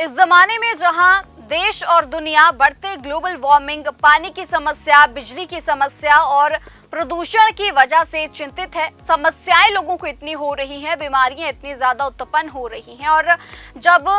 इस जमाने में जहां देश और दुनिया बढ़ते ग्लोबल वार्मिंग, पानी की समस्या, बिजली की समस्या और प्रदूषण की वजह से चिंतित है, समस्याएं लोगों को इतनी हो रही हैं, बीमारियां इतनी ज्यादा उत्पन्न हो रही हैं और जब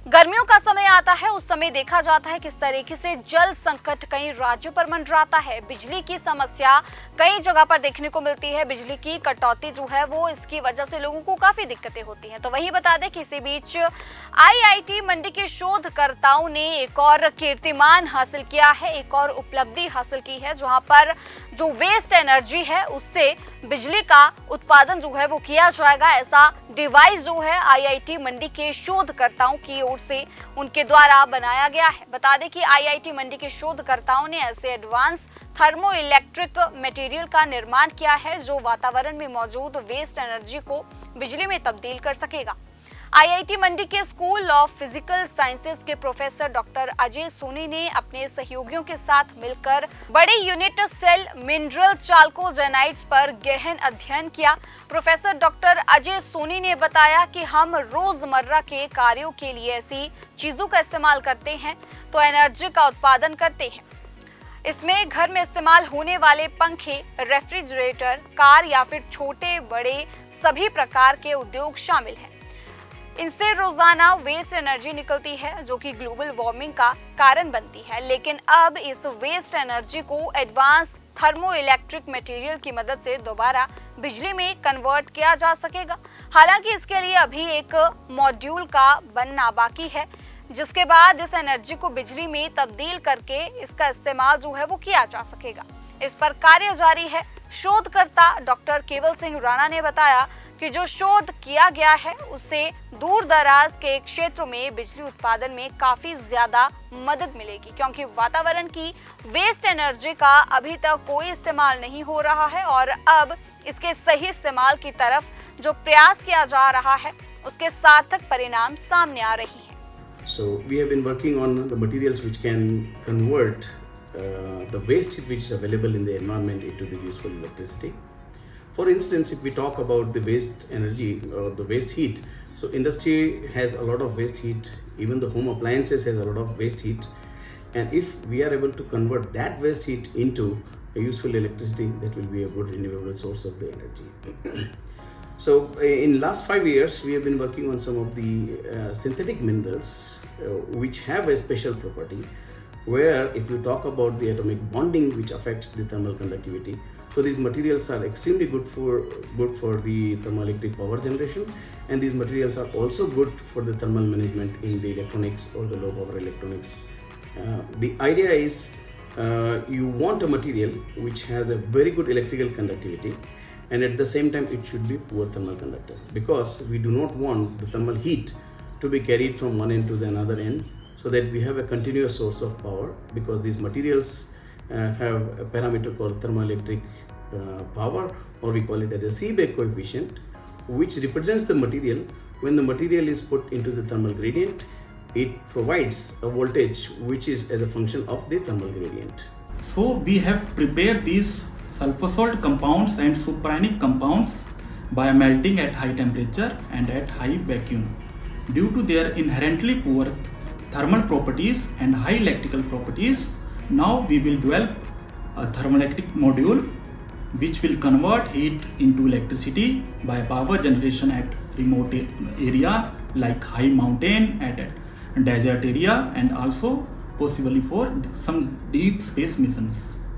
गर्मियों का समय आता है उस समय देखा जाता है किस तरीके से जल संकट कई राज्यों पर मंडराता है। बिजली की समस्या कई जगह पर देखने को मिलती है। बिजली की कटौती जो है वो इसकी वजह से लोगों को काफी दिक्कतें होती हैं। तो वही बता दें कि इसी बीच आईआईटी मंडी के शोधकर्ताओं ने एक और कीर्तिमान हासिल किया है, एक और उपलब्धि हासिल की है, जहां पर जो वेस्ट एनर्जी है उससे बिजली का उत्पादन जो है वो किया जाएगा। ऐसा डिवाइस जो है आईआईटी मंडी के शोधकर्ताओं की ओर से उनके द्वारा बनाया गया है। बता दें कि आईआईटी मंडी के शोधकर्ताओं ने ऐसे एडवांस थर्मो इलेक्ट्रिक मटेरियल का निर्माण किया है जो वातावरण में मौजूद वेस्ट एनर्जी को बिजली में तब्दील कर सकेगा। आईआईटी मंडी के स्कूल ऑफ फिजिकल साइंसेज के प्रोफेसर डॉक्टर अजय सोनी ने अपने सहयोगियों के साथ मिलकर बड़ी यूनिट सेल मिनरल चाल्कोजेनाइड्स पर गहन अध्ययन किया। प्रोफेसर डॉक्टर अजय सोनी ने बताया कि हम रोजमर्रा के कार्यों के लिए ऐसी चीजों का इस्तेमाल करते हैं तो एनर्जी का उत्पादन करते हैं। इसमें घर में इस्तेमाल होने वाले पंखे, रेफ्रिजरेटर, कार या फिर छोटे बड़े सभी प्रकार के उद्योग शामिल हैं। इनसे रोजाना वेस्ट एनर्जी निकलती है जो कि ग्लोबल वार्मिंग का कारण बनती है, लेकिन अब इस वेस्ट एनर्जी को एडवांस थर्मो इलेक्ट्रिक मटेरियल की मदद से दोबारा बिजली में कन्वर्ट किया जा सकेगा। हालांकि इसके लिए अभी एक मॉड्यूल का बनना बाकी है, जिसके बाद इस एनर्जी को बिजली में तब्दील करके इसका इस्तेमाल जो है वो किया जा सकेगा। इस पर कार्य जारी है। शोधकर्ता डॉक्टर केवल सिंह राणा ने बताया कि जो शोध किया गया है उससे दूर दराज के क्षेत्रों में बिजली उत्पादन में काफी ज्यादा मदद मिलेगी, क्योंकि वातावरण की वेस्ट एनर्जी का अभी तक कोई इस्तेमाल नहीं हो रहा है और अब इसके सही इस्तेमाल की तरफ जो प्रयास किया जा रहा है उसके सार्थक परिणाम सामने आ रही हैं। So we have been working on the materials which can convert the waste heat which is available in the environment into the useful electricity. For instance, if we talk about the waste energy or the waste heat, so industry has a lot of waste heat, even the home appliances has a lot of waste heat, and if we are able to convert that waste heat into a useful electricity, that will be a good renewable source of the energy. So in last 5 years we have been working on some of the synthetic minerals which have a special property, where if you talk about the atomic bonding which affects the thermal conductivity, so these materials are extremely good for the thermoelectric power generation, and these materials are also good for the thermal management in the electronics or the low power electronics. The idea is you want a material which has a very good electrical conductivity, and at the same time it should be poor thermal conductor, because we do not want the thermal heat to be carried from one end to the another end, so that we have a continuous source of power, because these materials have a parameter called thermoelectric power, or we call it as a Seebeck coefficient, which represents the material. When the material is put into the thermal gradient, it provides a voltage which is as a function of the thermal gradient. So we have prepared these sulfur salt compounds and supranic compounds by melting at high temperature and at high vacuum. Due to their inherently poor thermal properties and high electrical properties, now we will develop a thermoelectric module which will convert heat into electricity by power generation at remote area like high mountain, at desert area, and also possibly for some deep space missions.